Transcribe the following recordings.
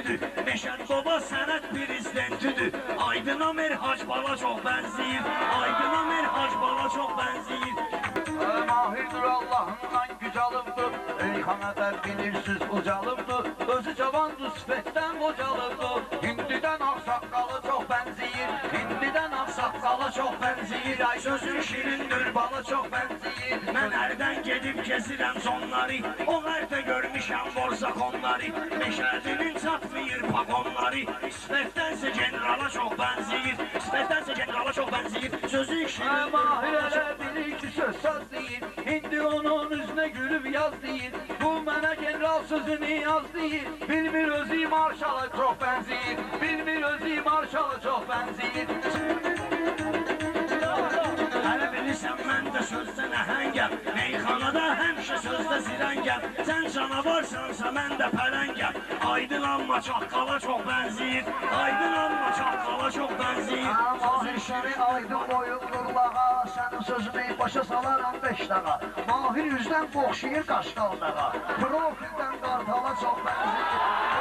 prezidentidir. Meşəd Baba sənət prezidentidir. Aydına Merhac bala çox bənziyir. Aydına Merhac bala çox bənziyir. Mahirdir Allah'ından gücalıbdır. Reyhanədə bilirsiniz ucalıbdır. Özü cavandır sifətdən qocalıbdır. Hindiden aksaqqalı çox bənziyir. Hindiden aksaqqalı çox bənziyir. Ay Sözün şirindir bala çox bənziyir. Mən ərdən gedib gezirəm zonları. O ərdə görmüşəm borsa konları. Meşədinin çatmıyır pagonları. Sifətdənsə generala çox bənziyir. Sifətdənsə generala çox bənziyir. Sözün şirindir Mahir bala çox elə bilir ki söz saz deyir. Hindi onun üzünə gülüb yaz deyir. Bu mənə general sözünü yaz deyir. Bilmir özü marşala çox bənziyir. Bilmir özü marşala çox bənziyir. Hələ bilirsən mən də sözdən əhəngəm. Meyxanada həmişə sözdə zirəngəm. Sən canavarsansa mən də pələngəm. Aydın amma çaqqala çox bənziyir. Aydın amma çaqqala çox bənziyir. Mahir səni aydın boyundur lağa. Sənin sözünü başa salaram 5 dağa. Mahir üzdən boxşayır qaşqaldağa. Profildən qartala çox bənziyir.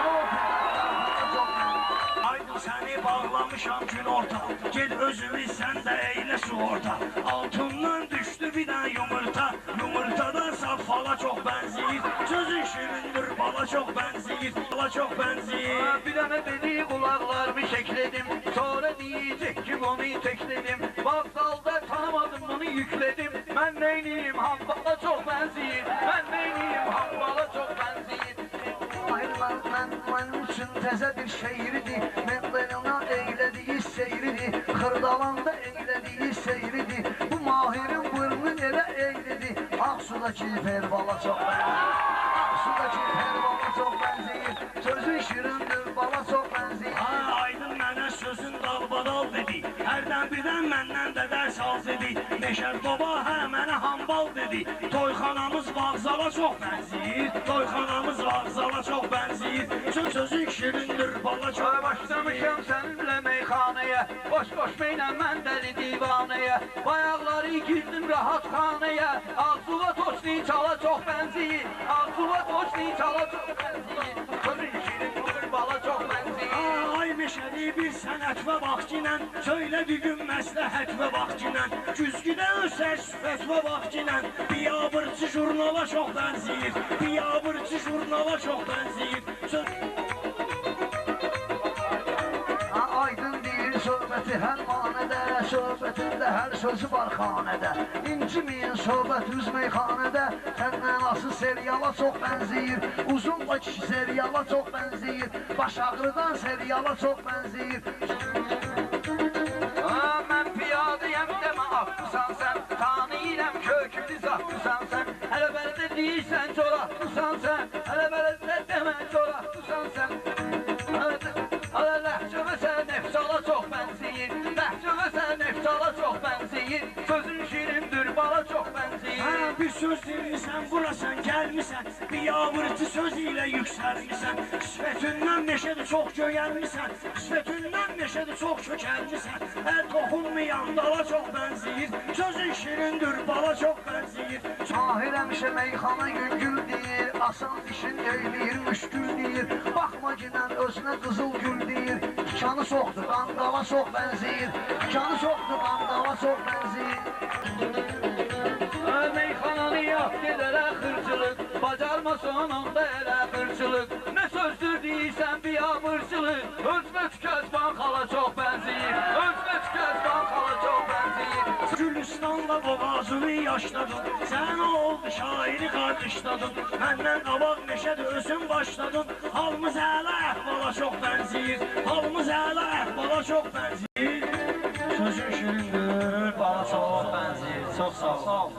Profildən qartala çox bənziyir. Aydın səni bağlamışam gün orta. Gel özünü sən də eylə su orta. Altından düşdü bir dənə yumurta. Yumurtadan safhala çox bənziyir. Sözün şirindir bala çox bənziyir. Bala çox bənziyir. Bir dənə dedi qulaqlarımı şəklədim. Sonra deyəcək ki bunu tekledim. Vokzalda tanımadım bunu yükledim. Mən neyniyim hambala çox bənziyir. Mən neyniyim hambala çox bənziyir. Mənim üçün təzə bir şeiridir. Mətlərinə eylədiyi seyridir. Xırdalanda eylədiyi seyridir. Bu Mahirin burnu elə eylidir. Ağsudakı fervala çox bənziyir. Ağsudakı fervala çox bənziyir. Sözün şirindir bala çox bənziyir. Aydın mənə sözün dalbadal dedi. Hərdən birdən məndən də dərs al dedi. Meşəd Baba hə mənə hambal dedi. Toyxanamız vağzala çox bənziyir. Toyxanamız vağzala çox bənziyir. Sözün şirindir bala çox bənziyir. Başlamışam səninlə meyxanəyə. Boş-boş meynə mən dəli divanəyə. Bayaqları girdim rahat xanəyə. Ağzuva toçni çala çox bənziyir. Ağzuva toçni çala çox bənziyir. Sözün şirindir bala çox bənziyir. Ay meşəli bir sənət və vaxtla. Söylə bir gün məsləhət və vaxtla. Güzgüdə ösər sifət və vaxtla. Biyabırçı jurnala çox bənziyir. Biyabırçı jurnala çox bənziyir. Aydın deyir söhbəti hər manədə. Söhbətində hər sözü var xanədə. İnciməyin söhbətimiz meyxanədə. Səndən asıl seriala çox bənziyir. Uzun bakı seriala çox bənziyir. Baş ağrıdan seriala çox bənziyir. Mən piyadəyəm demə atlısan sən. Tanıyırəm kökünü zatlısan sən. Hələ bələdə deyirsən çoratlısan sən. Hələ bələdə demə çoratlısan sən. Hələ ləhcəvə sən nefsala çox bənziyir. Ləhcəvə sən nefsala çox bənziyir. Sözün şirindir bala çox bənziyir. Bir söz dinlisən burasan gəlmisən. Biyabırçı söz ilə yüksəlmisən. Sifətindən meşədə çox göyəlmisən. Sifətindən meşədə çox kökəlmisən. Hər toxunmayan dala çox bənziyir. Sözün şirindir bala çox bənziyir. Mahir həmişə meyxana yüngül deyir. Asan dişin eyləyir, müşkül deyir. Baxma ginən özünə qızıl gül deyir. Tikanı soxdur, qandala çox bənziyir. Tikanı soxdur, qandala çox bənziyir. Meyxananı yap gedərə xırçılıq. Bacarmasan onda elə xırçılıq. Nə sözdür deyirsən biyabırçılıq. Özünə tükəzban xala çox bənziyir. Özünə tükəzban xala çox bənziyir. Gülüstanla boğazını yaşladın. Sən oldu şairi qarışladın. Məndən qabaq meşədə özün başladın. Halımız əla əhvala çox bənziyir. Halımız əla əhvala çox bənziyir. Sözün şirindir bala çox bənziyir. Çox sağ ol.